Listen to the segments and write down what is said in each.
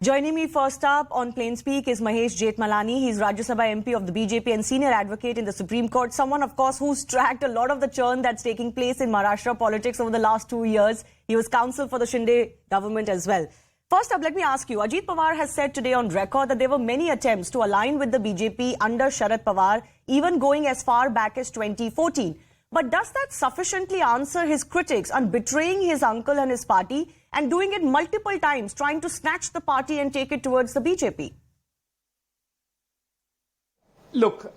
Joining me first up on Plain Speak is Mahesh Jethmalani. He's Rajya Sabha MP of the BJP and senior advocate in the Supreme Court. Someone, of course, who's tracked a lot of the churn that's taking place in Maharashtra politics over the last 2 years. He was counsel for the Shinde government as well. First up, let me ask you, Ajit Pawar has said today on record that there were many attempts to align with the BJP under Sharad Pawar, even going as far back as 2014. But does that sufficiently answer his critics on betraying his uncle and his party and doing it multiple times, trying to snatch the party and take it towards the BJP? Look,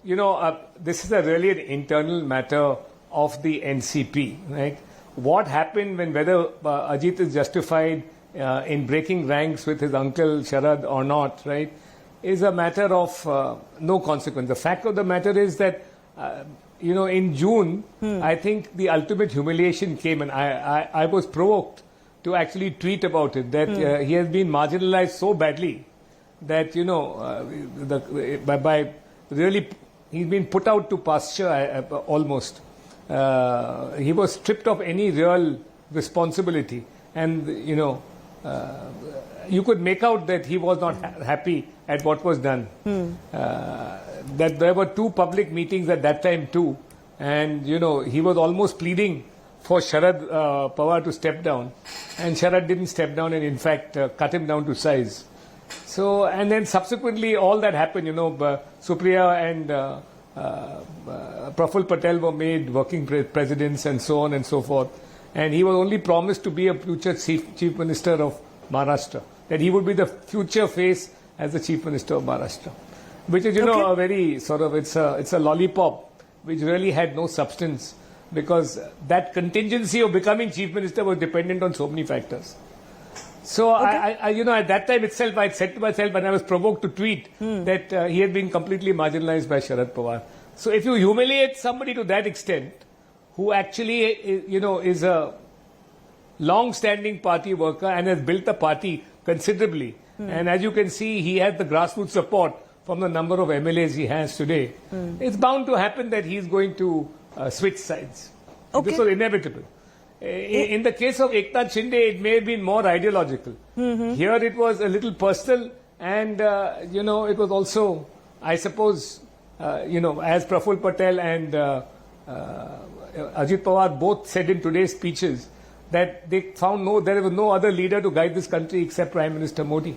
this is really an internal matter of the NCP, right? What happened whether Ajit is justified in breaking ranks with his uncle Sharad or not, right, is a matter of no consequence. The fact of the matter is that in June, I think the ultimate humiliation came, and I was provoked to actually tweet about it, that he has been marginalized so badly that, he's been put out to pasture almost. He was stripped of any real responsibility, and, you could make out that he was not happy at what was done. That there were 2 public meetings at that time too, and he was almost pleading for Sharad Pawar to step down, and Sharad didn't step down, and in fact cut him down to size. So, and then subsequently all that happened, Supriya and Praful Patel were made working presidents and so on and so forth, and he was only promised to be a future chief minister of Maharashtra, that he would be the future face as the chief minister of Maharashtra, which is, a very sort of, it's a lollipop which really had no substance, because that contingency of becoming chief minister was dependent on so many factors. So I at that time itself, I had said to myself, when I was provoked to tweet, that he had been completely marginalized by Sharad Pawar. So if you humiliate somebody to that extent, who actually, is a long-standing party worker and has built the party considerably, and as you can see, he has the grassroots support from the number of MLAs he has today, it's bound to happen that he's going to switch sides. Okay. This was inevitable. In the case of Eknath Shinde, it may have been more ideological. Here it was a little personal, and, it was also, I suppose, as Praful Patel and Ajit Pawar both said in today's speeches, that they found there was no other leader to guide this country except Prime Minister Modi.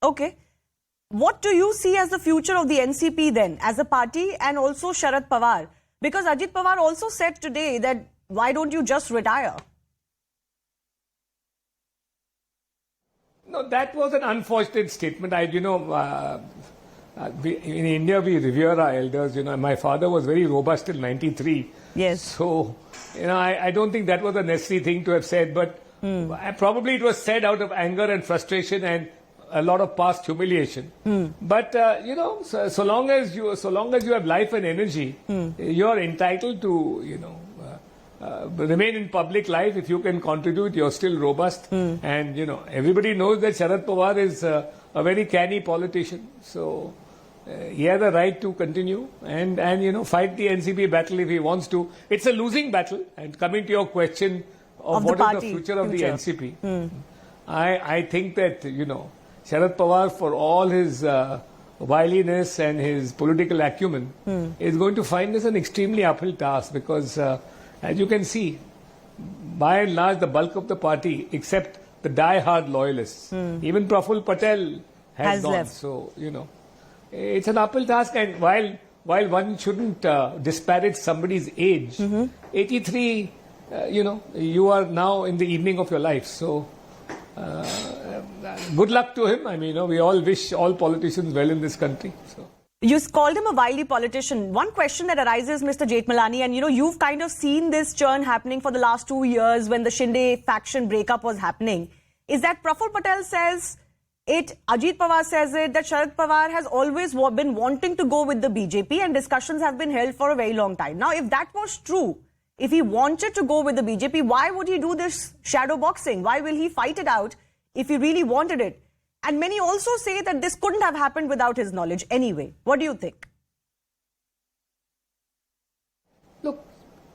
Okay. What do you see as the future of the NCP then, as a party, and also Sharad Pawar? Because Ajit Pawar also said today that, why don't you just retire? No, that was an unfortunate statement. In India, we revere our elders. My father was very robust till 93. Yes. So, I don't think that was a necessary thing to have said, but probably it was said out of anger and frustration and a lot of past humiliation. But so long as you have life and energy, you are entitled to remain in public life. If you can contribute, you're still robust. And everybody knows that Sharad Pawar is a very canny politician. So he has a right to continue and fight the NCP battle if he wants to. It's a losing battle. And coming to your question of what is the future of the NCP, I think that Sharad Pawar, for all his wiliness and his political acumen, is going to find this an extremely uphill task, because as you can see, by and large, the bulk of the party, except the die-hard loyalists, even Praful Patel has gone. Left. So, it's an uphill task, and while one shouldn't disparage somebody's age, 83, you are now in the evening of your life. So, good luck to him. We all wish all politicians well in this country. So. You called him a wily politician. One question that arises, Mr. Jethmalani, and you've kind of seen this churn happening for the last 2 years when the Shinde faction breakup was happening, is that Praful Patel says it, Ajit Pawar says it, that Sharad Pawar has always been wanting to go with the BJP, and discussions have been held for a very long time. Now, if that was true, if he wanted to go with the BJP, why would he do this shadow boxing? Why will he fight it out if he really wanted it? And many also say that this couldn't have happened without his knowledge anyway. What do you think? Look,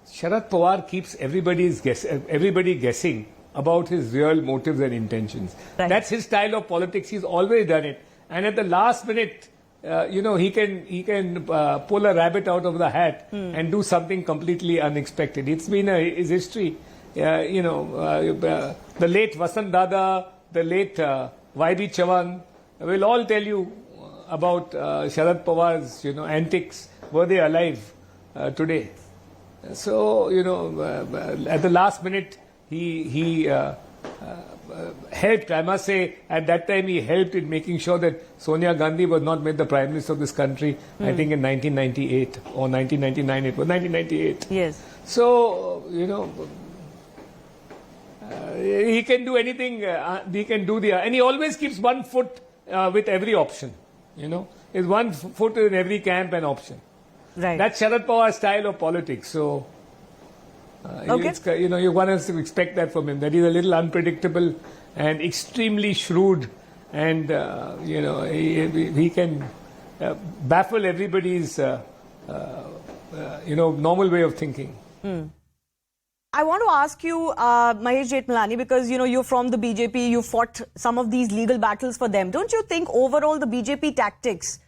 Sharad Pawar keeps everybody guessing about his real motives and intentions. Right. That's his style of politics. He's always done it. And at the last minute, he can pull a rabbit out of the hat and do something completely unexpected. It's been his history. The late Vasant Dada, the late Y.B. Chavan will all tell you about Sharad Pawar's antics. Were they alive today? So at the last minute he helped. I must say, at that time he helped in making sure that Sonia Gandhi was not made the Prime Minister of this country. I think in 1998 or 1999. It was 1998. Yes. So he can do anything. He can do and he always keeps one foot with every option. Is one foot in every camp and option. Right. That's Sharad Pawar's style of politics. So, you want us to expect that from him. That he's a little unpredictable and extremely shrewd, and he can baffle everybody's normal way of thinking. I want to ask you, Mahesh Jethmalani, because you're from the BJP, you fought some of these legal battles for them. Don't you think overall the BJP tactics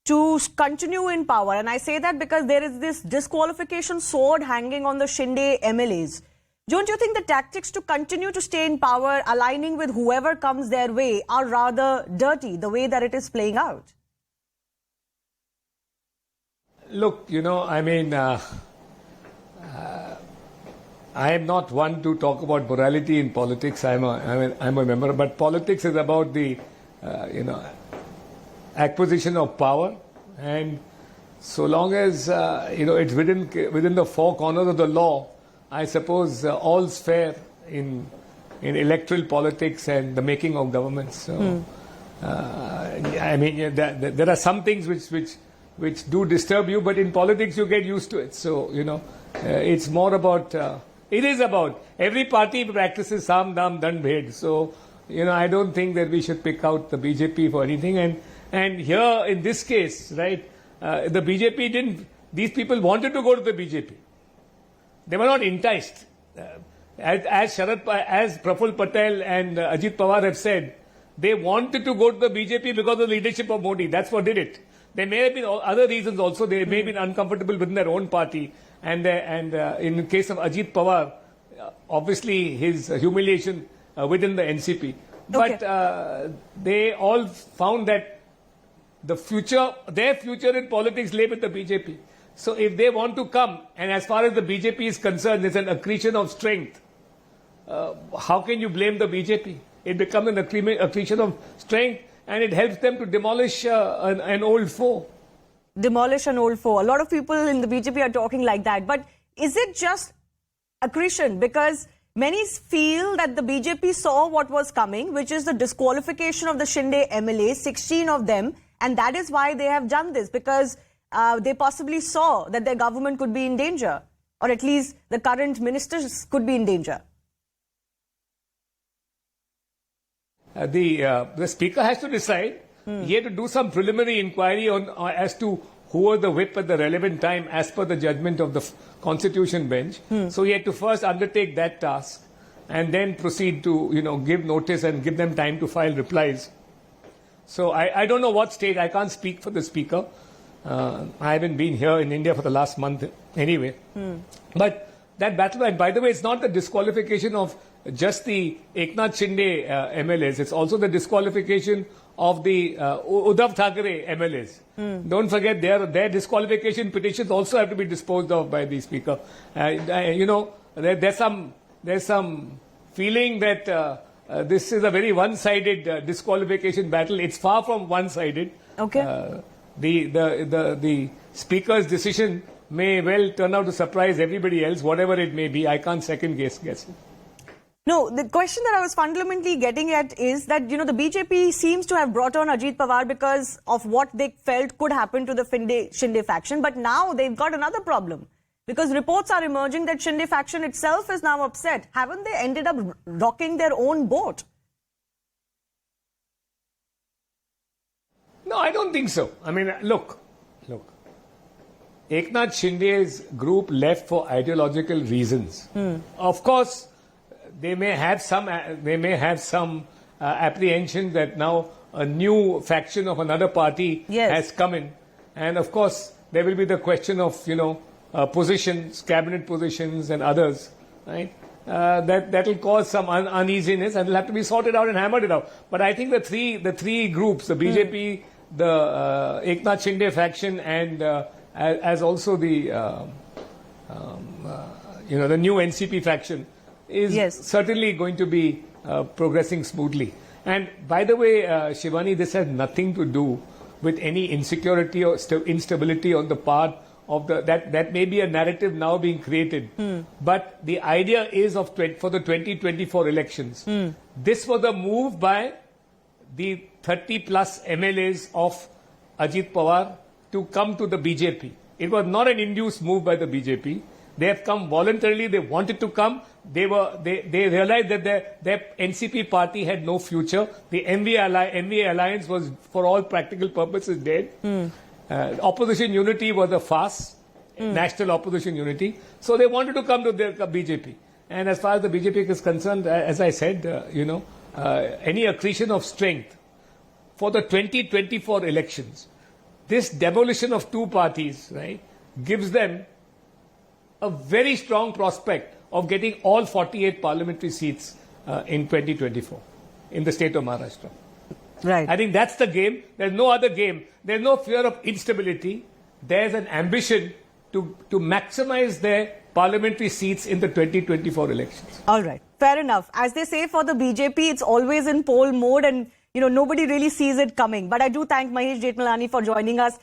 to continue in power, and I say that because there is this disqualification sword hanging on the Shinde MLAs, don't you think the tactics to continue to stay in power, aligning with whoever comes their way, are rather dirty, the way that it is playing out? Look, I am not one to talk about morality in politics. I'm a member, but politics is about the acquisition of power, and so long as it's within the four corners of the law, I suppose all's fair in electoral politics and the making of governments. So, there are some things which do disturb you, but in politics you get used to it. So it's more about. It is about every party practices Sam, Dam, Dand, Bhed. So, I don't think that we should pick out the BJP for anything. And here, in this case, right, the BJP didn't, these people wanted to go to the BJP. They were not enticed. As Praful Patel and Ajit Pawar have said, they wanted to go to the BJP because of the leadership of Modi. That's what did it. There may have been other reasons also. They may have been uncomfortable within their own party. And in the case of Ajit Pawar, obviously his humiliation within the NCP. But they all found that their future in politics lay with the BJP. So if they want to come, and as far as the BJP is concerned, there's an accretion of strength. How can you blame the BJP? It becomes an accretion of strength, and it helps them to demolish an old foe. Demolish an old foe. A lot of people in the BJP are talking like that. But is it just accretion? Because many feel that the BJP saw what was coming, which is the disqualification of the Shinde MLAs, 16 of them, and that is why they have done this, because they possibly saw that their government could be in danger, or at least the current ministers could be in danger. The speaker has to decide. He had to do some preliminary inquiry as to who was the whip at the relevant time as per the judgment of the Constitution bench. So he had to first undertake that task and then proceed to give notice and give them time to file replies. So I don't know what state. I can't speak for the speaker. I haven't been here in India for the last month anyway. But that battle, and by the way, it's not the disqualification of just the Eknath Shinde MLAs. It's also the disqualification of the Uddhav Thackeray MLAs. Don't forget, their disqualification petitions also have to be disposed of by the speaker. There's some feeling that this is a very one-sided disqualification battle. It's far from one-sided. Okay. The speaker's decision may well turn out to surprise everybody else, whatever it may be. I can't second guess it. No, the question that I was fundamentally getting at is that, the BJP seems to have brought on Ajit Pawar because of what they felt could happen to the Shinde faction. But now they've got another problem, because reports are emerging that Shinde faction itself is now upset. Haven't they ended up rocking their own boat? No, I don't think so. I mean, look. Eknath Shinde's group left for ideological reasons. Of course, they may have some apprehension that now a new faction of another party has come in, and of course there will be the question of positions, cabinet positions, and others, right? That will cause some uneasiness, and will have to be sorted out and hammered it out. But I think the three groups, the BJP, the Eknath Shinde faction, and as also the the new NCP faction is certainly going to be progressing smoothly. And by the way, Shivani, this has nothing to do with any insecurity or instability on the part of that may be a narrative now being created. But the idea is for the 2024 elections. This was a move by the 30 plus MLAs of Ajit Pawar to come to the BJP. It was not an induced move by the BJP. They have come voluntarily. They wanted to come. They realized that their NCP party had no future. The MVA alliance was, for all practical purposes, dead. Opposition unity was a farce, national opposition unity. So they wanted to come to the BJP. And as far as the BJP is concerned, as I said, any accretion of strength for the 2024 elections, this demolition of two parties, right, gives them a very strong prospect of getting all 48 parliamentary seats in 2024 in the state of Maharashtra. Right. I think that's the game. There's no other game. There's no fear of instability. There's an ambition to maximize their parliamentary seats in the 2024 elections. All right. Fair enough. As they say for the BJP, it's always in poll mode and, nobody really sees it coming. But I do thank Mahesh Jethmalani for joining us.